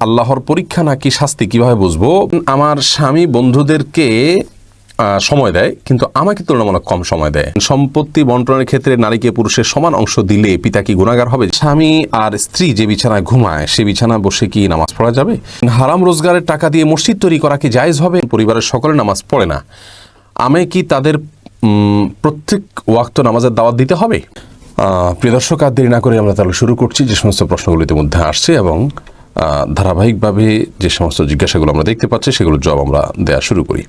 আল্লাহর পরীক্ষা নাকি শাস্তি কিভাবে বুঝবো? আমার স্বামী বন্ধুদেরকে সময় দেয়, কিন্তু আমাকে তুলনামূলক কম সময় দেয়। সম্পত্তি বন্টনের ক্ষেত্রে নারীকে পুরুষের সমান অংশ দিলে পিতা কি গুনাহগার হবে? স্বামী আর স্ত্রী যে বিছানায় ঘুমায় সে বিছানা বসে কি নামাজ পড়া যাবে? হারাম রোজগারের টাকা দিয়ে মসজিদ তৈরি করা কি জায়েজ হবে? পরিবারের সকলে নামাজ পড়ে না, আমি কি তাদের প্রত্যেক ওয়াক্ত নামাজের দাওয়াত দিতে হবে? প্রিয় দর্শক, আর দেরি না করে আমরা তাহলে শুরু করছি। যে সমস্ত প্রশ্নগুলিতে মধ্যে আসছে এবং ধারাবাহিকভাবে যে সমস্ত জিজ্ঞাসাগুলো আমরা দেখতে পাচ্ছি সেগুলোর জবাব আমরা দেওয়া শুরু করি।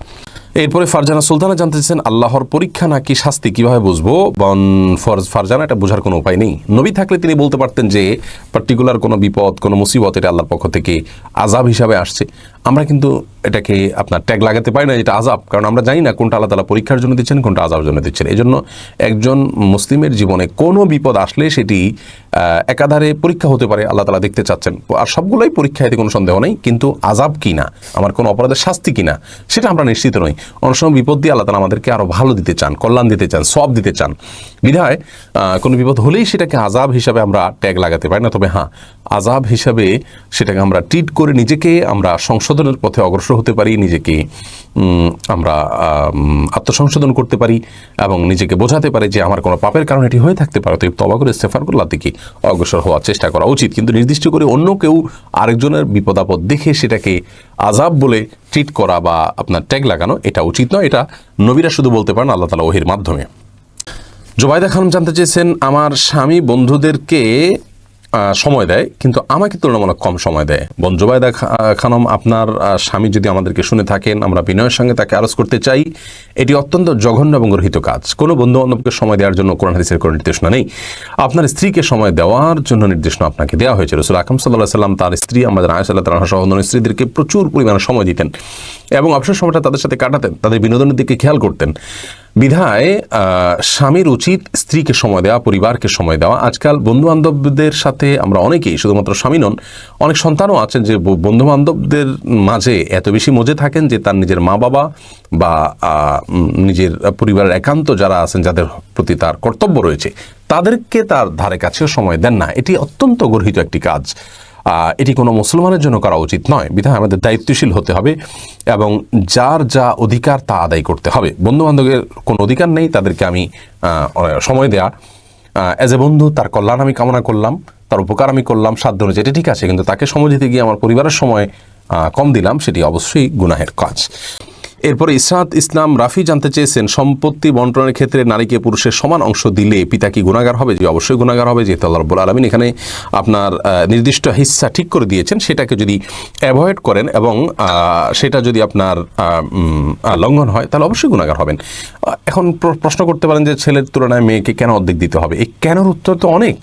এরপরে ফারজানা সুলতানা জানতে চাইছেন, আল্লাহর পরীক্ষা নাকি শাস্তি কিভাবে বুঝবো? ফারজানা, এটা বোঝার কোনো উপায় নেই। নবী থাকলে তিনি বলতে পারতেন যে পার্টিকুলার কোনো বিপদ, কোনো মুসিবত এটা আল্লাহর পক্ষ থেকে আযাব হিসাবে আসছে। আমরা কিন্তু এটাকে আপনার ট্যাগ লাগাতে পারি না এটা আযাব, কারণ আমরা জানি না কোনটা আল্লাহ তাআলা পরীক্ষার জন্য দিচ্ছেন, কোনটা আযাবের জন্য দিচ্ছেন। এই জন্য একজন মুসলিমের জীবনে কোনো বিপদ আসলে সেটি একাধারে পরীক্ষা হতে পারে, আল্লাহ তাআলা দেখতে চাচ্ছেন। আর সবগুলোই পরীক্ষা, এতে কোনো সন্দেহ নেই, কিন্তু আযাব কিনা, আমার কোনো অপরাধের শাস্তি কিনা সেটা আমরা নিশ্চিত নই। অনেক সময় বিপদ দিয়ে আল্লাহ তাআলা আমাদেরকে আরও ভালো দিতে চান, কল্যাণ দিতে চান, সওয়াব দিতে চান। বিধায় কোনো বিপদ হলেই সেটাকে আযাব হিসাবে আমরা ট্যাগ লাগাতে পারি না। তবে হ্যাঁ, আযাব হিসাবে সেটাকে আমরা ট্রিট করে নিজেকে আমরা সংশোধনের পথে অগ্রসর হতে পারি, নিজেকে আমরা আত্মসংশোধন করতে পারি এবং নিজেকে বোঝাতে পারি যে আমার কোনো পাপের কারণে এটি হয়ে থাকতে পারে, তো তওবা করে ইস্তেগফার করে আল্লাহর দিকে অগ্রসর হওয়ার চেষ্টা করা উচিত। কিন্তু নির্দিষ্ট করে অন্য কেউ আরেকজনের বিপদ আপদ দেখে সেটাকে আযাব বলে ট্রিট করা বা আপনার ট্যাগ লাগানো এটা উচিত নয়। এটা নবীরা শুধু বলতে পারেন, আল্লাহ তাআলা ওহীর মাধ্যমে। জোবাইদা খানম জানতে চেয়েছেন, আমার স্বামী বন্ধুদেরকে সময় দেয়, কিন্তু আমাকে তুলনামূলক কম সময় দেয়। জোবাইদা খানম, আপনার স্বামী যদি আমাদেরকে শুনে থাকেন, আমরা বিনয়ের সঙ্গে তাকে আরজ করতে চাই, এটি অত্যন্ত জঘন্য এবং গর্হিত কাজ। কোনো বন্ধু বান্ধবকে সময় দেওয়ার জন্য কোরআন হাদিসের কোনো নির্দেশনা নেই। আপনার স্ত্রীকে সময় দেওয়ার জন্য নির্দেশনা আপনাকে দেওয়া হয়েছে। রাসূল আকরাম সাল্লাল্লাহু আলাইহি ওয়াসাল্লাম তার স্ত্রী আমাদের আয়েশা রাদিয়াল্লাহু আনহা সহ অন্য স্ত্রীদেরকে প্রচুর পরিমাণে সময় দিতেন এবং অবসর সময়টা তাদের সাথে কাটাতেন, তাদের বিনোদনের দিকে খেয়াল করতেন। বিধায় স্বামীর উচিত স্ত্রীকে সময় দেওয়া, পরিবারকে সময় দেওয়া। আজকাল বন্ধুবান্ধবদের সাথে আমরা অনেকেই, শুধুমাত্র স্বামী নন, অনেক সন্তানও আছেন যে বন্ধুবান্ধবদের মাঝে এত বেশি মজে থাকেন যে তার নিজের মা বাবা বা নিজের পরিবারের একান্ত যারা আছেন, যাদের প্রতি তার কর্তব্য রয়েছে, তাদেরকে তার ধারে কাছেও সময় দেন না। এটি অত্যন্ত গর্হিত একটি কাজ। এটি কোনো মুসলমানের জন্য করা উচিত নয়। বিধায় আমাদের দায়িত্বশীল হতে হবে এবং যার যা অধিকার তা আদায় করতে হবে। বন্ধুবান্ধবের কোনো অধিকার নেই তাদেরকে আমি সময় দেয়া, অ্যাজ এ বন্ধু তার কল্যাণ আমি কামনা করলাম, তার উপকার আমি করলাম সাধ্য অনুযায়ী, এটি ঠিক আছে, কিন্তু তাকে সময় দিতে গিয়ে আমার পরিবারের সময় কম দিলাম, সেটি অবশ্যই গুনাহের কাজ। এরপরে ইসরাত ইসলাম রাফি জানতে চেয়েছেন, সম্পত্তি বন্টনের ক্ষেত্রে নারীকে পুরুষের সমান অংশ দিলে পিতা কি গুনাহগার হবে? যে অবশ্যই গুনাহগার হবে, যেহেতু আল্লাহ রাব্বুল আলামিন এখানে আপনার নির্দিষ্ট হিস্সা ঠিক করে দিয়েছেন, সেটাকে যদি অ্যাভয়েড করেন এবং সেটা যদি আপনার লঙ্ঘন হয় তাহলে অবশ্যই গুনাহগার হবেন। এখন প্রশ্ন করতে পারেন যে ছেলের তুলনায় মেয়েকে কেন অর্ধেক দিতে হবে? এই কেনর উত্তর তো অনেক।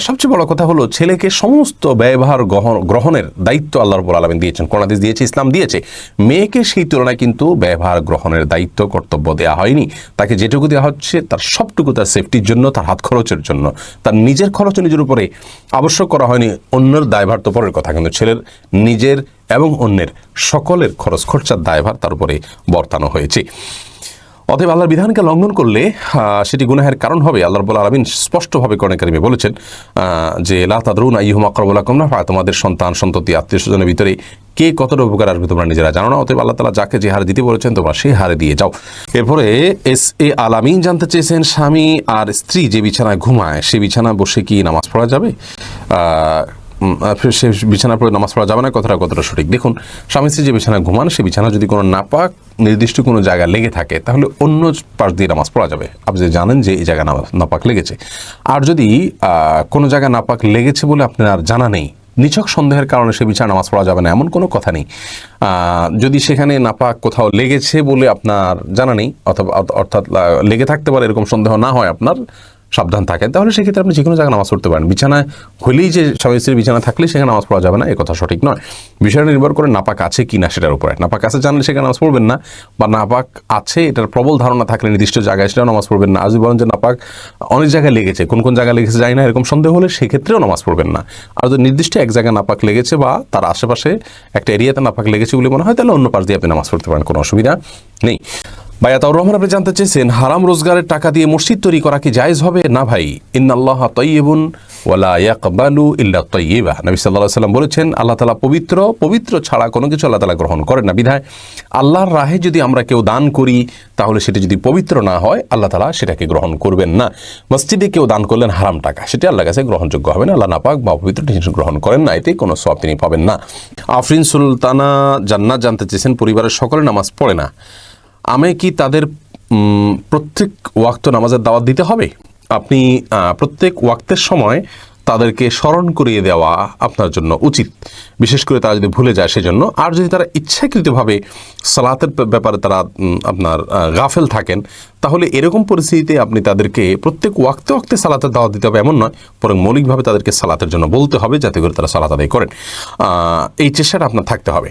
সবচেয়ে বড় কথা হলো, ছেলেকে সমস্ত ব্যয়ভার গ্রহণের দায়িত্ব আল্লাহ রাব্বুল আলামিন দিয়েছেন, কোরআন হাদিস দিয়েছে, ইসলাম দিয়েছে। মেয়েকে সেই তুলনায় কিন্তু ব্যয়ভার গ্রহণের দায়িত্ব, কর্তব্য দেওয়া হয়নি। তাকে যেটুকু দেওয়া হচ্ছে তার সবটুকু তার সেফটির জন্য, তার হাত খরচের জন্য, তার নিজের খরচ নিজের উপরে আবশ্যক করা হয়নি। অন্যের দায়ভার তো পরের কথা, কিন্তু ছেলের নিজের এবং অন্যের সকলের খরচ খরচার দায়ভার তার উপরে বর্তানো হয়েছে। অতএব আল্লাহর বিধানকে লঙ্ঘন করলে সেটি গুনাহের কারণ হবে। আল্লাহ রাব্বুল আলামিন স্পষ্টভাবে কোরআনে কারিমে বলেছেন যে লা তাদরুনা আইয়ুহুম আকরাবু লাকুম নাফআ, তোমাদের সন্তান সন্ততি আত্মীয় স্বজনের ভিতরে কে কতটা উপকার আসবে তোমরা নিজেরা জানো না। অতএব আল্লাহ তাআলা যাকে যে হারে দিতে বলেছেন তোমরা সেই হারে দিয়ে যাও। এরপরে এস এ আলামিন জানতে চেয়েছেন, স্বামী আর স্ত্রী যে বিছানায় ঘুমায় সে বিছানা বসে কি নামাজ পড়া যাবে? সে বিছানার পরে নামাজ পড়া যাবে না, কথাটা কতটা সঠিক? দেখুন, স্বামী স্ত্রী যে বিছানায় ঘুমান সে বিছানা যদি কোনো নাপাক নির্দিষ্ট কোনো জায়গায় লেগে থাকে তাহলে অন্য পাশ দিয়ে নামাজ পড়া যাবে। আপনি জানেন যে এই জায়গায় নাপাক লেগেছে। আর যদি কোনো জায়গায় নাপাক লেগেছে বলে আপনার জানা নেই, নিছক সন্দেহের কারণে সে বিছানায় নামাজ পড়া যাবে না, এমন কোনো কথা নেই। যদি সেখানে নাপাক কোথাও লেগেছে বলে আপনার জানা নেই, অথবা অর্থাৎ লেগে থাকতে পারে এরকম সন্দেহ না হয়, আপনার সাবধান থাকেন, তাহলে সেক্ষেত্রে আপনি যে কোনো জায়গায় নামাজ পড়তে পারেন। বিছানায় হলেই যে স্বামী স্ত্রীর বিছানা থাকলে সেখানে নামাজ পড়া যাবে না, এই কথা সঠিক নয়। বিষয়টা নির্ভর করে নাপাক আছে কি না সেটার উপরে। নাপাক আছে জানলে সেখানে নামাজ পড়বেন না, বা নাপাক আছে এটার প্রবল ধারণা থাকলে নির্দিষ্ট জায়গায় সেটাও নামাজ পড়বেন না। আজ বলেন যে নাপাক অনেক জায়গায় লেগেছে, কোন কোন জায়গায় লেগেছে জানি না, এরকম সন্দেহ হলে সেক্ষেত্রেও নামাজ পড়বেন না। আর যদি নির্দিষ্ট এক জায়গায় নাপাক লেগেছে বা তার আশেপাশে একটা এরিয়াতে নাপাক লেগেছে বলে মনে হয়, তাহলে অন্য পাশ দিয়ে আপনি নামাজ পড়তে পারেন, কোনো অসুবিধা নেই। ভাই আতাউর রহমান আপনি জানতে চেয়েছেন হারাম রোজগারের টাকা দিয়ে মসজিদ তৈরি করা কি জায়েজ হবে? না ভাই, ইন্নাল্লাহা তাইয়্যিবুন ওয়া লা ইয়াকবালু ইল্লা তাইয়্যিবা। নবী সাল্লাল্লাহু আলাইহি ওয়াসাল্লাম বলেছেন আল্লাহ তাআলা পবিত্র, পবিত্র ছাড়া কোনো কিছু আল্লাহ তাআলা গ্রহণ করেন না। বিধায় আল্লাহর রাহে যদি আমরা কেউ দান করি তাহলে সেটা যদি পবিত্র না হয় আল্লাহ তাআলা সেটাকে গ্রহণ করবেন না। মসজিদে কেউ দান করলেন হারাম টাকা, সেটা আল্লাহর কাছে গ্রহণযোগ্য হবে না। আল্লাহ নাপাক বা পবিত্র জিনিস গ্রহণ করেন না, এতে কোনো সওয়াব তিনি পাবেন না। আফরিন সুলতানা জান্নাত জানতে চেয়েছেন পরিবারের সকলে নামাজ পড়ে না, আমি কি তাদের প্রত্যেক ওয়াক্ত নামাজের দাওয়াত দিতে হবে? আপনি প্রত্যেক ওয়াক্তের সময় তাদেরকে স্মরণ করিয়ে দেওয়া আপনার জন্য উচিত, বিশেষ করে তারা যদি ভুলে যায় সেজন্য। আর যদি তারা ইচ্ছাকৃতভাবে সালাতের ব্যাপারে তারা আপনার গাফেল থাকেন, তাহলে এরকম পরিস্থিতিতে আপনি তাদেরকে প্রত্যেক ওয়াক্তে ওয়াক্তে সালাতের দাওয়াত দিতে হবে এমন নয়, বরং মৌলিকভাবে তাদেরকে সালাতের জন্য বলতে হবে যাতে করে তারা সালাত আদায় করেন। এই চেষ্টাটা আপনার থাকতে হবে।